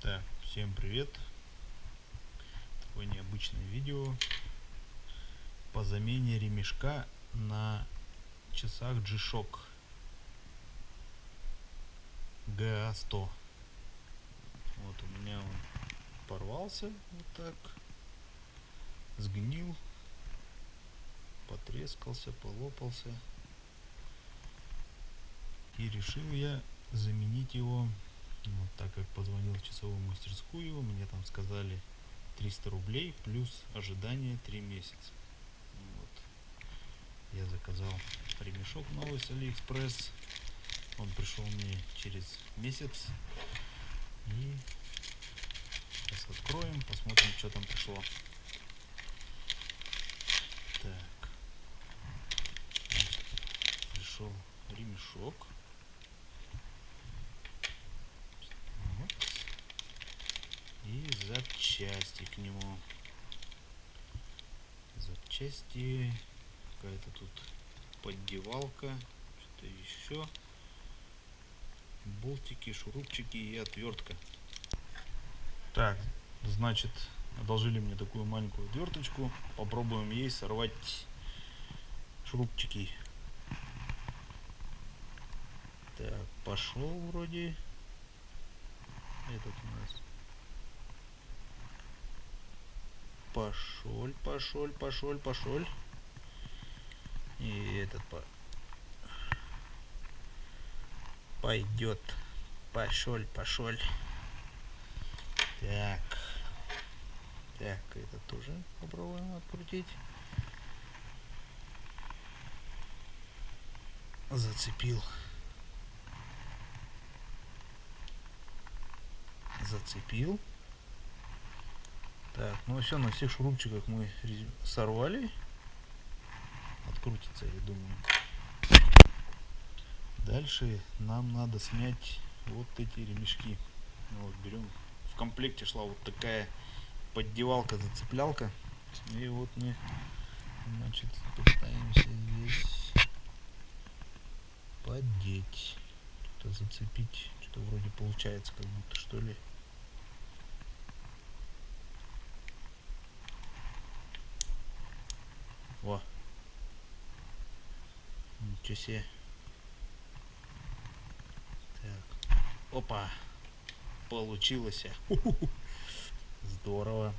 Так, всем привет! Такое необычное видео по замене ремешка на часах G-Shock GA100. Вот у меня он порвался вот так, сгнил, потрескался, полопался. И решил я заменить его, вот, так как позвонил в часовую мастерскую, мне там сказали 300 рублей плюс ожидание 3 месяца. Вот. Я заказал ремешок новый с Алиэкспресс. Он пришел мне через месяц. И сейчас откроем, посмотрим, что там пришло. Так, значит, пришел ремешок. Вот. И запчасти к нему. Запчасти. Какая-то тут поддевалка. Что-то еще. Болтики, шурупчики и отвертка. Так, значит, одолжили мне такую маленькую отверточку. Попробуем ей сорвать шурупчики. Так, пошел вроде этот у нас. Пошел. И этот пойдет. Пошел. Так, это тоже попробуем открутить. Зацепил. Так, ну все, на всех шурупчиках мы сорвали. Открутится, я думаю. Дальше нам надо снять вот эти ремешки. Вот, берем. В комплекте шла вот такая поддевалка-зацеплялка. И вот мы, значит, пытаемся здесь поддеть. Что-то зацепить. Что вроде получается, как будто, что ли. Во. Ничего себе. Так. Опа. Получилось. Здорово.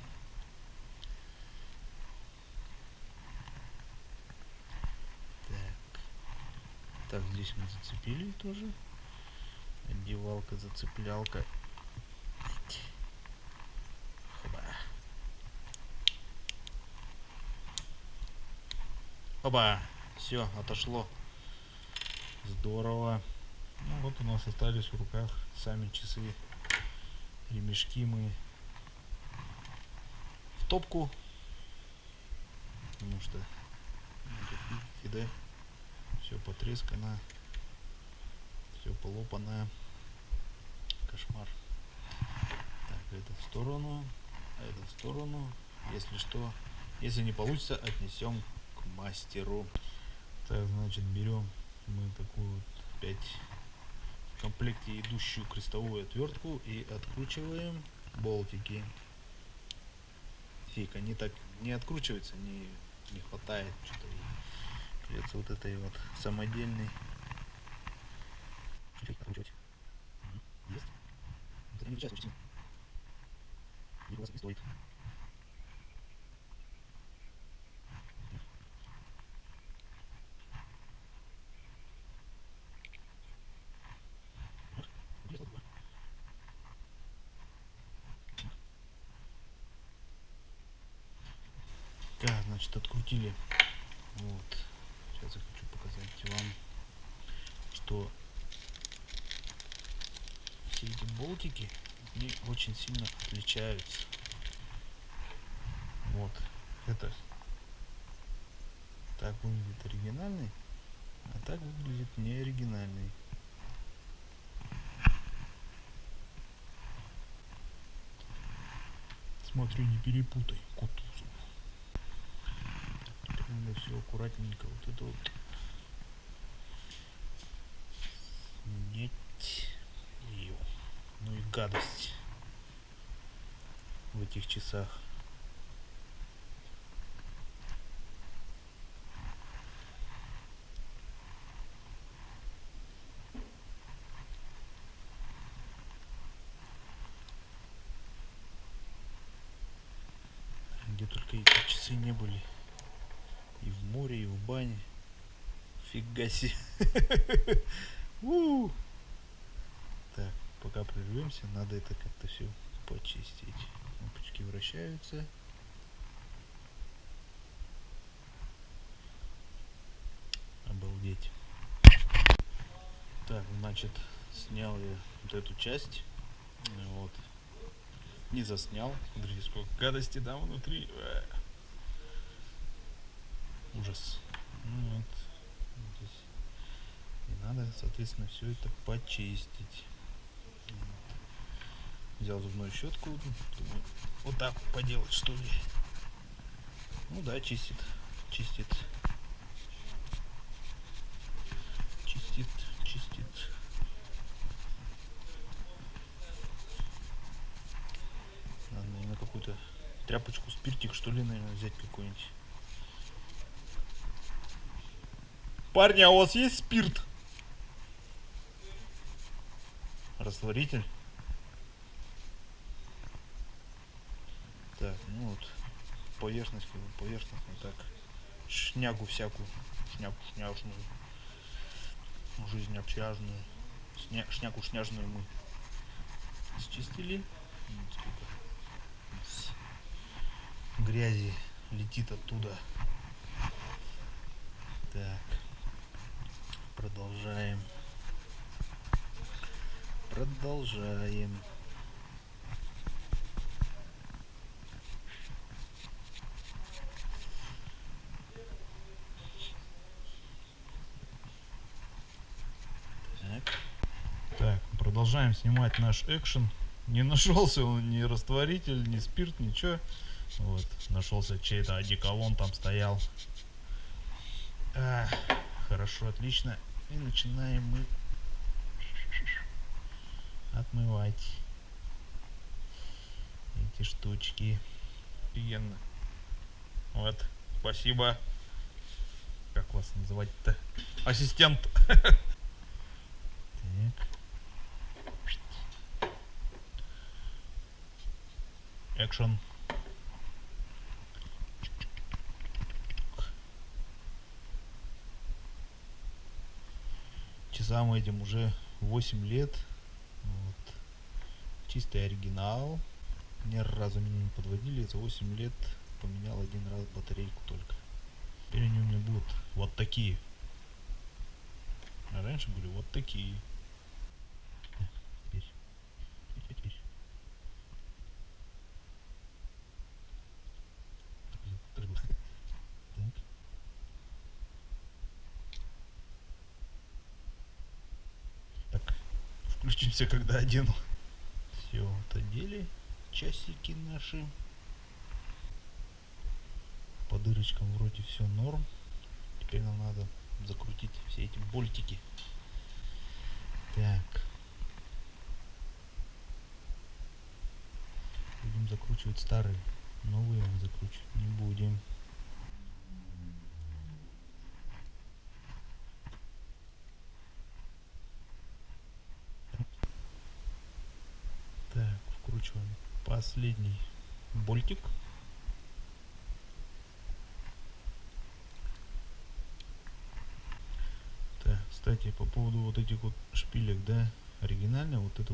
Так, здесь мы зацепили тоже. Одевалка, зацеплялка. Оба. Все, отошло. Здорово. Ну вот у нас остались в руках сами часы. Ремешки мы в топку. Потому что, видите, все потрескано, все полопано. Кошмар. Так, это в сторону, а это в сторону. Если что, если не получится, отнесем к мастеру. Так, значит, берем мы такую вот 5 в комплекте идущую крестовую отвертку и откручиваем болтики. Фиг, они так не откручиваются, не хватает что-то. Придется вот этой вот самодельной откручивать. Есть. Это не отличается очень сильно. Не стоит. Так, значит, открутили. Вот. Сейчас я хочу показать вам, что все эти болтики, они очень сильно отличаются. Вот. Это так выглядит оригинальный, а так выглядит не оригинальный. Смотри, не перепутай, Кутузов. Теперь надо все аккуратненько вот это вот снять. Ну и гадость. в этих часах. Где только эти часы не были. И в море, и в бане. Фига себе. Так, пока прервемся, надо это как-то все почистить. Кнопочки вращаются. Обалдеть. Так, значит, снял я вот эту часть. Вот. Не заснял. Смотрите, сколько гадости там внутри. Ужас. Ну вот. Здесь. И надо, соответственно, все это почистить. Вот. Взял зубную щетку. Думаю, вот так поделать, что ли. Ну да, чистит. Чистит. Чистит. Чистит. Надо, наверное, какую-то тряпочку, спиртик, что ли, наверное, взять какой-нибудь. Парни, а у вас есть спирт? Растворитель. Так, ну вот. Поверхность, поверхностно так. Шнягу всякую. Шнягу шняжную. Жизнь общажную. Шнягу шняжную мы счистили. Вот сколько грязи летит оттуда. Так. Продолжаем. Продолжаем. Так, продолжаем снимать наш экшен. Не нашелся он ни растворитель, ни спирт, ничего. Вот, нашелся чей-то одеколон, там стоял. Хорошо, отлично. И начинаем мы отмывать эти штучки. Офигенно. Вот, спасибо. Как вас называть-то? Ассистент. Так. Экшен. Часам этим уже 8 лет. Вот. Чистый оригинал. Ни разу меня не подводили. За 8 лет поменял один раз батарейку только. Теперь они у меня будут вот такие. А раньше были вот такие. Теперь. Так. Так. Включимся, когда одену. Все, вот одели часики наши. По дырочкам вроде все норм. Теперь нам надо закрутить все эти болтики. Так. Будем закручивать старые. Новые мы закручивать не будем. Так, вкручиваем последний болтик. Так, кстати, по поводу вот этих вот шпилек, да, оригинальный, вот это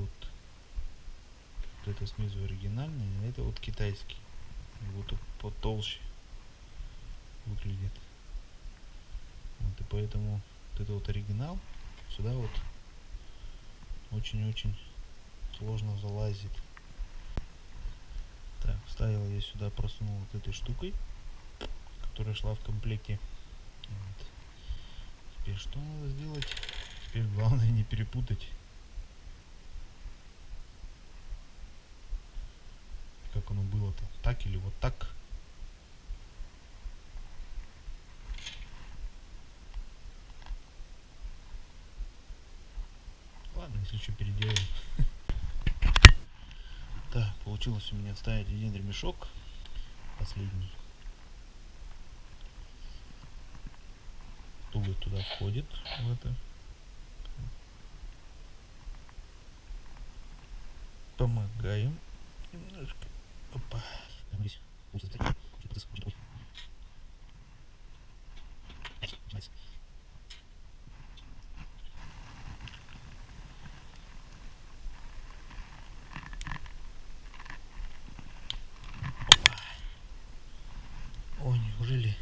снизу оригинальный, а это вот китайский. Вот потолще выглядит. Вот и поэтому вот это вот оригинал сюда вот очень-очень сложно залазит. Так, вставил я сюда, просунул вот этой штукой, которая шла в комплекте. Вот. Теперь что надо сделать? Теперь главное не перепутать. Как оно было-то? Так или вот так? Ладно, если что, переделаем. Так, получается. получилось у меня вставить один ремешок, последний. Туго туда входит, в это. Помогаем немножко. Опа. Ой, неужели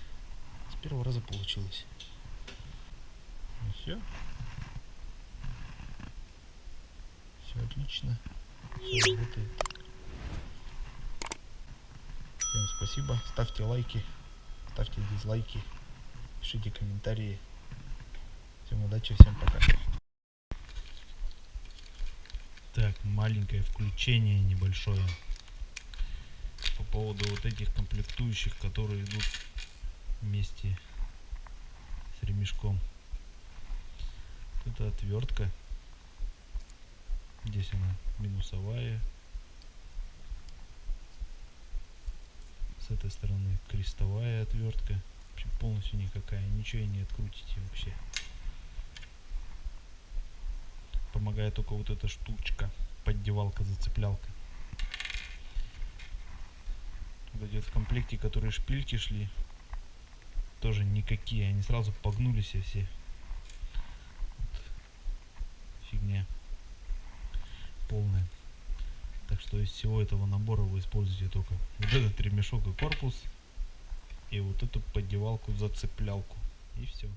с первого раза получилось? Ну все. Все отлично. Все работает. Всем спасибо. Ставьте лайки, ставьте дизлайки, пишите комментарии. Всем удачи, всем пока. Так, маленькое включение небольшое по поводу вот этих комплектующих, которые идут вместе с ремешком. Это отвертка. Здесь она минусовая. С этой стороны крестовая отвертка. В общем, полностью никакая. Ничего и не открутите вообще. Помогает только вот эта штучка. Поддевалка, зацеплялка. Вот эти вот в комплекте, которые шпильки шли, тоже никакие. Они сразу погнулись и все. Вот. Фигня полная. Так что из всего этого набора вы используете только вот этот ремешок и корпус, и вот эту поддевалку, зацеплялку, и все.